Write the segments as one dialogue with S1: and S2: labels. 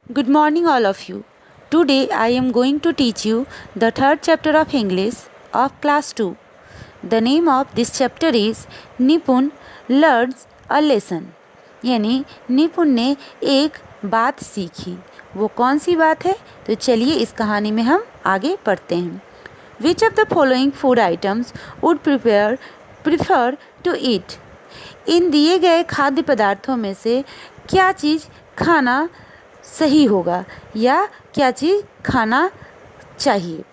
S1: Good morning, all of you. Today I am going to teach you the third chapter of English of class 2. The name of this chapter is निपुण learns a lesson. यानी निपुण ने एक बात सीखी. वो कौन सी बात है? तो चलिए इस कहानी में हम आगे पढ़ते हैं. Which of the following food items would prefer to eat? इन दिए गए खाद्य पदार्थों में से क्या चीज़ खाना सही होगा या क्या चीज़ खाना चाहिए?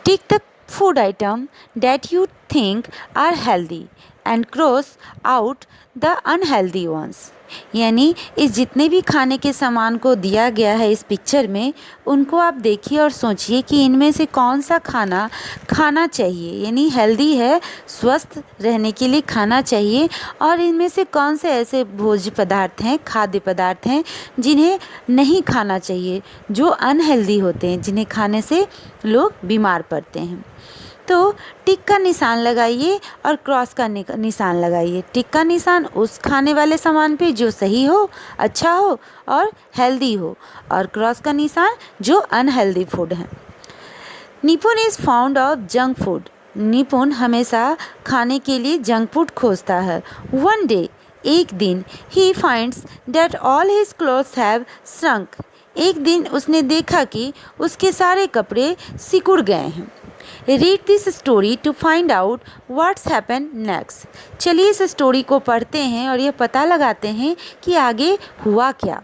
S1: Tick the food item that you think are healthy and cross out the unhealthy ones. यानी इस जितने भी खाने के सामान को दिया गया है इस पिक्चर में, उनको आप देखिए और सोचिए कि इनमें से कौन सा खाना खाना चाहिए, यानी हेल्दी है, स्वस्थ रहने के लिए खाना चाहिए, और इनमें से कौन से ऐसे भोज्य पदार्थ हैं, खाद्य पदार्थ हैं जिन्हें नहीं खाना चाहिए, जो अनहेल्दी होते हैं, जिन्हें खाने से लोग बीमार पड़ते हैं. तो टिक का निशान लगाइए और क्रॉस का निशान लगाइए. टिक का निशान उस खाने वाले सामान पे जो सही हो, अच्छा हो और हेल्दी हो, और क्रॉस का निशान जो अनहेल्दी फूड है. Nipun is found of junk food. निपुण हमेशा खाने के लिए जंक फूड खोजता है. वन डे, एक दिन, he finds that all his clothes have shrunk. एक दिन उसने देखा कि उसके सारे कपड़े सिकुड़ गए हैं. Read this story to find out what's happen next. चलिए इस स्टोरी को पढ़ते हैं और यह पता लगाते हैं कि आगे हुआ क्या.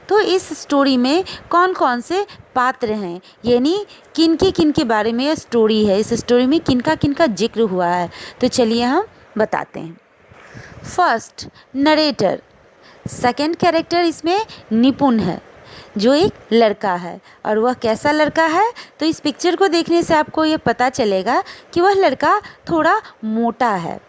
S1: तो इस स्टोरी में कौन कौन से पात्र हैं, यानी किन के बारे में यह स्टोरी है, इस स्टोरी में किनका जिक्र हुआ है, तो चलिए हम बताते हैं. First, narrator. सेकंड कैरेक्टर इसमें निपुण है, जो एक लड़का है. और वह कैसा लड़का है? तो इस पिक्चर को देखने से आपको ये पता चलेगा कि वह लड़का थोड़ा मोटा है.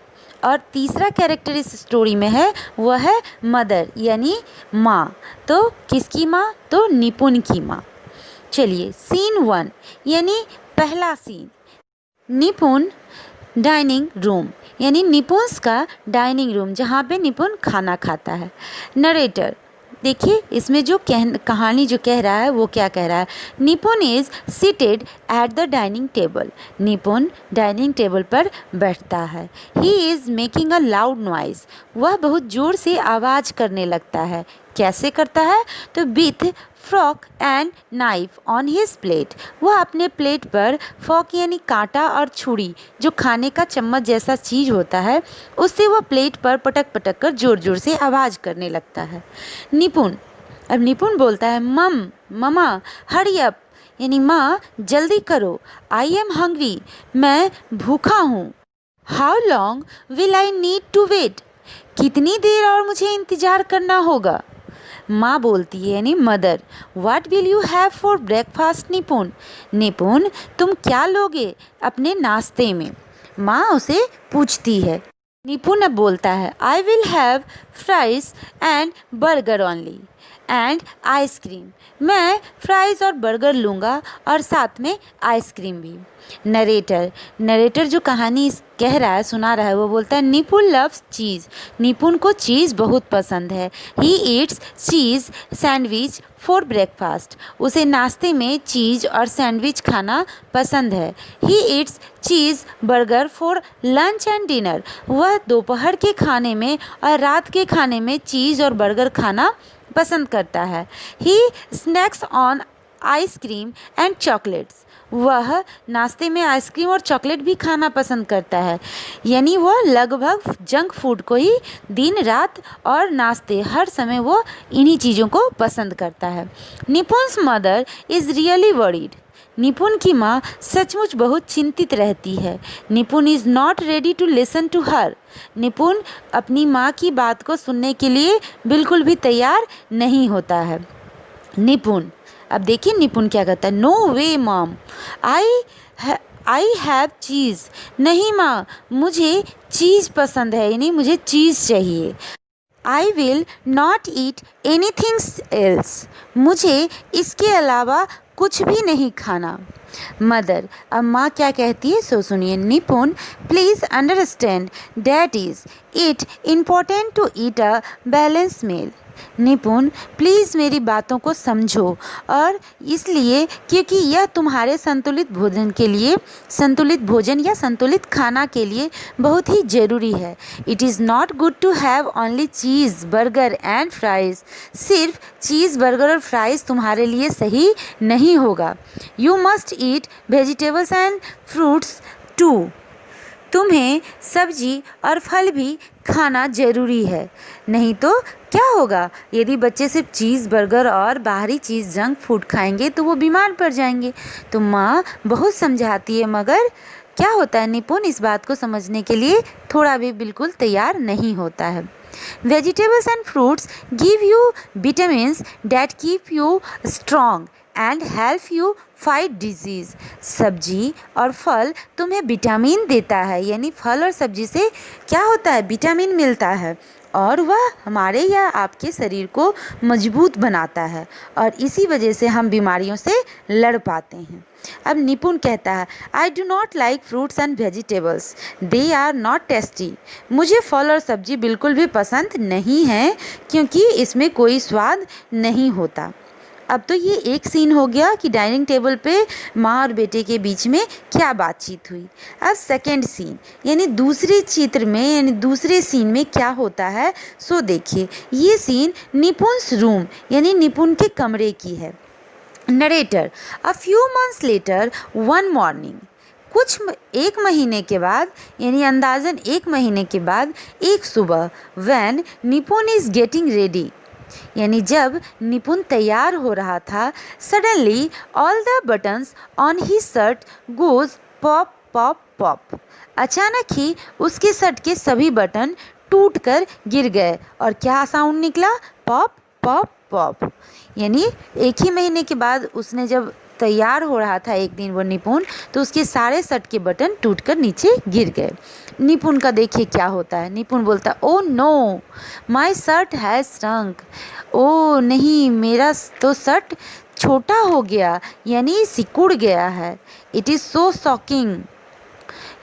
S1: और तीसरा कैरेक्टर इस स्टोरी में है, वह है मदर, यानी माँ. तो किसकी माँ? तो निपुण की माँ. चलिए सीन 1, यानी पहला सीन. निपुण डाइनिंग रूम, यानी निपुण का डाइनिंग रूम, जहाँ पे निपुण खाना खाता है. नरेटर, देखिए इसमें जो कहानी जो कह रहा है वो क्या कह रहा है. Nipun is seated at the dining table. निपुण डाइनिंग टेबल पर बैठता है. He is making a loud noise. वह बहुत ज़ोर से आवाज़ करने लगता है. कैसे करता है? तो with frock and knife on his plate. वह अपने प्लेट पर फॉक यानी कांटा और छुरी, जो खाने का चम्मच जैसा चीज़ होता है, उससे वह प्लेट पर पटक पटक कर ज़ोर ज़ोर से आवाज़ करने लगता है. निपुण, अब निपुण बोलता है, ममा हरी अप, यानी माँ जल्दी करो. आई एम हंग्री, मैं भूखा हूँ. How long will I need to wait, कितनी देर और मुझे इंतज़ार करना होगा. माँ बोलती है, यानी mother, what will you have for breakfast निपुण. निपुण, तुम क्या लोगे अपने नाश्ते में? माँ उसे पूछती है. निपुण अब बोलता है, I will have fries and burger only and ice cream. मैं फ्राइज़ और बर्गर लूँगा और साथ में आइसक्रीम भी. नरेटर जो कहानी कह रहा है, सुना रहा है, वो बोलता है, निपुण लव्स चीज़. निपुण को चीज़ बहुत पसंद है. He eats cheese sandwich for breakfast. उसे नाश्ते में चीज़ और सैंडविच खाना पसंद है. He eats cheese burger for lunch and dinner. वह दोपहर के खाने में और रात के खाने में चीज़ और बर्गर खाना पसंद करता है. He snacks on ice cream and chocolates. वह नाश्ते में आइसक्रीम और चॉकलेट भी खाना पसंद करता है. यानी वह लगभग जंक फूड को ही दिन रात और नाश्ते हर समय वो इन्हीं चीज़ों को पसंद करता है. Nipun's mother is really worried. Nipun की माँ सचमुच बहुत चिंतित रहती है. Nipun is not ready to listen to her. Nipun अपनी माँ की बात को सुनने के लिए बिल्कुल भी तैयार नहीं होता है. निपुण, अब देखिए निपुण क्या कहता है, no way mom, I have cheese. नहीं माँ, मुझे चीज़ पसंद है, यानी मुझे चीज़ चाहिए. I will not eat anything else. मुझे इसके अलावा कुछ भी नहीं खाना. मदर, अब माँ क्या कहती है सो सुनिए. Nipun, please understand that is it important to eat a balance meal. Nipun, please मेरी बातों को समझो, और इसलिए क्योंकि यह तुम्हारे संतुलित भोजन के लिए, संतुलित भोजन या संतुलित खाना के लिए बहुत ही ज़रूरी है। It is not good to have only cheese burger and fries. सिर्फ चीज़ बर्गर और फ्राइज़ तुम्हारे लिए सही नहीं होगा। You must eat vegetables and fruits too. तुम्हें सब्जी और फल भी खाना ज़रूरी है। नहीं तो क्या होगा? यदि बच्चे सिर्फ चीज़ बर्गर और बाहरी चीज़ जंक फूड खाएंगे तो वो बीमार पड़ जाएंगे। तो माँ बहुत समझाती है, मगर क्या होता है, निपुण इस बात को समझने के लिए थोड़ा भी बिल्कुल तैयार नहीं होता है। Vegetables and fruits give you vitamins that keep you strong and help you fight disease. सब्जी और फल तुम्हें विटामिन देता है, यानी फल और सब्जी से क्या होता है, विटामिन मिलता है, और वह हमारे या आपके शरीर को मजबूत बनाता है, और इसी वजह से हम बीमारियों से लड़ पाते हैं। अब निपुण कहता है, I do not like fruits and vegetables, they are not tasty. मुझे फल और सब्जी बिल्कुल भी पसंद नहीं है क्योंकि इसमें कोई स्वाद नहीं होता। अब तो ये एक सीन हो गया कि डाइनिंग टेबल पे माँ और बेटे के बीच में क्या बातचीत हुई। अब सेकंड सीन, यानी दूसरे चित्र में, यानी दूसरे सीन में क्या होता है, सो देखिए। ये सीन निपुण्स रूम यानी निपुण के कमरे की है। Narrator, a few months later one morning, एक महीने के बाद, यानी अंदाजन एक महीने के बाद एक सुबह, व्हेन निपुण इज़ गेटिंग रेडी, यानी जब निपुण तैयार हो रहा था, suddenly all the buttons on he shirt goes pop pop pop. अचानक ही उसके शर्ट के सभी बटन टूटकर गिर गए, और क्या साउंड निकला, पॉप पॉप पॉप। यानी एक ही महीने के बाद उसने जब तैयार हो रहा था एक दिन वो निपुण, तो उसके सारे शर्ट के बटन टूटकर नीचे गिर गए। निपुण का देखिए क्या होता है, निपुण बोलता है, oh no my shirt has shrunk. ओ नहीं, मेरा तो शर्ट छोटा हो गया, यानी सिकुड़ गया है। इट इज़ सो शॉकिंग,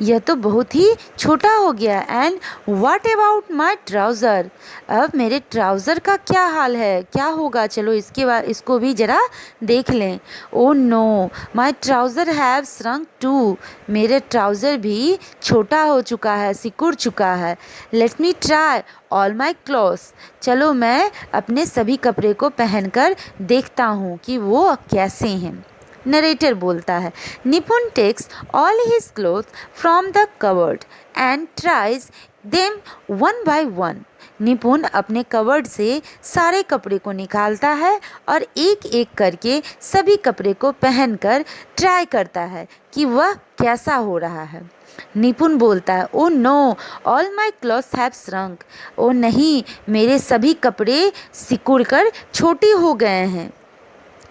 S1: यह तो बहुत ही छोटा हो गया। And what about my trouser, अब मेरे ट्राउज़र का क्या हाल है, क्या होगा, चलो इसके बाद इसको भी ज़रा देख लें। Oh no my trouser have shrunk too, मेरे ट्राउज़र भी छोटा हो चुका है, सिकुड़ चुका है। Let me try all my clothes, चलो मैं अपने सभी कपड़े को पहनकर देखता हूँ कि वो कैसे हैं। नरेटर बोलता है, Nipun takes all his cloth from the cupboard and tries them one by one. Nipun अपने कवर्ड से सारे कपड़े को निकालता है और एक एक करके सभी कपड़े को पहनकर ट्राई करता है कि वह कैसा हो रहा है। निपुण बोलता है, oh no all my clothes have shrunk, ओ नहीं, मेरे सभी कपड़े सिकुड़कर छोटे हो गए हैं।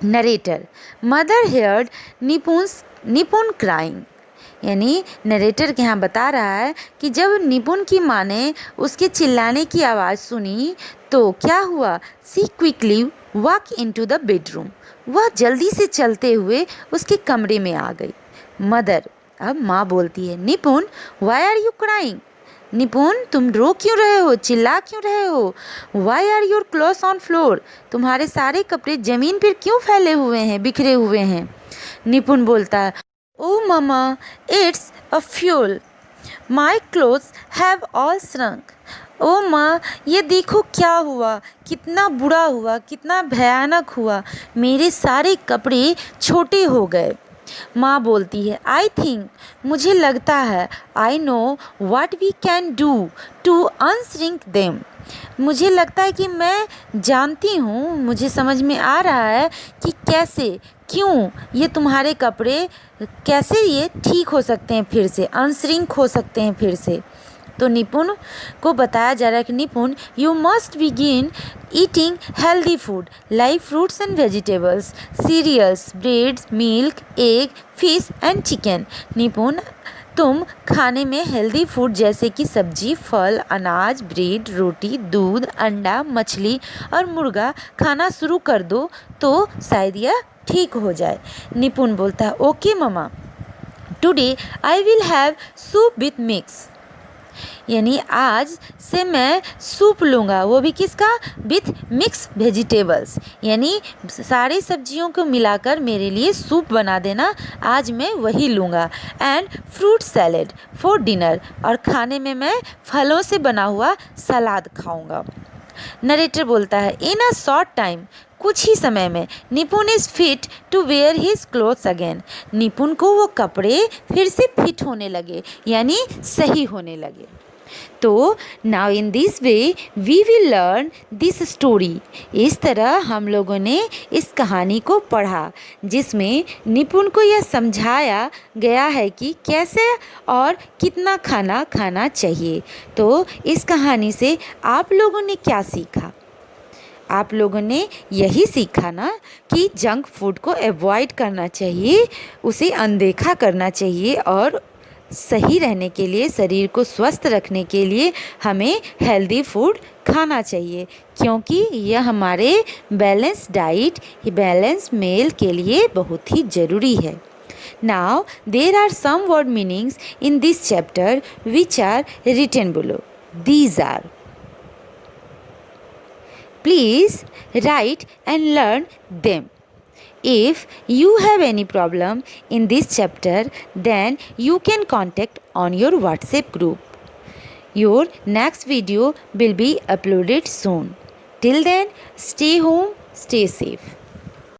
S1: Narrator, mother heard Nipun crying, यानी नरेटर के यहाँ बता रहा है कि जब निपुण की माँ ने उसके चिल्लाने की आवाज़ सुनी तो क्या हुआ, she quickly walk into the bedroom, वह जल्दी से चलते हुए उसके कमरे में आ गई। मदर, अब माँ बोलती है, निपुण व्हाई आर यू क्राइंग, निपुण तुम रो क्यों रहे हो, चिल्ला क्यों रहे हो। Why are your clothes on floor, तुम्हारे सारे कपड़े जमीन पर क्यों फैले हुए हैं, बिखरे हुए हैं। निपुण बोलता है, oh mama it's a fuel, my clothes have all shrunk. ओ माँ, ये देखो क्या हुआ, कितना बुरा हुआ, कितना भयानक हुआ, मेरे सारे कपड़े छोटे हो गए। माँ बोलती है, आई थिंक, मुझे लगता है, I know what we can do to unshrink them, मुझे लगता है कि मैं जानती हूँ, मुझे समझ में आ रहा है कि कैसे, क्यों ये तुम्हारे कपड़े कैसे ये ठीक हो सकते हैं, फिर से अनश्रिंक हो सकते हैं फिर से। तो निपुण को बताया जा रहा है कि Nipun, you must begin eating healthy food like fruits and vegetables, cereals, breads, milk, egg, fish and chicken. Nipun, तुम खाने में हेल्दी फूड जैसे कि सब्जी, फल, अनाज, ब्रेड, रोटी, दूध, अंडा, मछली और मुर्गा खाना शुरू कर दो तो शायद यह ठीक हो जाए। निपुण बोलता है, okay mama, today I will have soup with mix. यानी आज से मैं सूप लूँगा, वो भी किसका? विथ मिक्स वेजिटेबल्स, यानी सारी सब्जियों को मिलाकर मेरे लिए सूप बना देना, आज मैं वही लूँगा। And fruit salad for dinner, और खाने में मैं फलों से बना हुआ सलाद खाऊँगा। नरेटर बोलता है इन अ शॉर्ट टाइम, कुछ ही समय में Nipun is fit to wear his clothes again, Nipun को वो कपड़े फिर से फिट होने लगे, यानी सही होने लगे। तो now in this way we will learn this story, इस तरह हम लोगों ने इस कहानी को पढ़ा जिसमें निपुण को यह समझाया गया है कि कैसे और कितना खाना खाना चाहिए। तो इस कहानी से आप लोगों ने क्या सीखा? आप लोगों ने यही सीखा ना कि जंक फूड को अवॉइड करना चाहिए, उसे अनदेखा करना चाहिए, और सही रहने के लिए, शरीर को स्वस्थ रखने के लिए हमें हेल्दी फूड खाना चाहिए, क्योंकि यह हमारे बैलेंस डाइट, बैलेंस मील के लिए बहुत ही ज़रूरी है। Now there are some word meanings in this chapter which are written below. These are, please write and learn them. If you have any problem in this chapter, then you can contact on your WhatsApp group. Your next video will be uploaded soon. Till then, stay home, stay safe.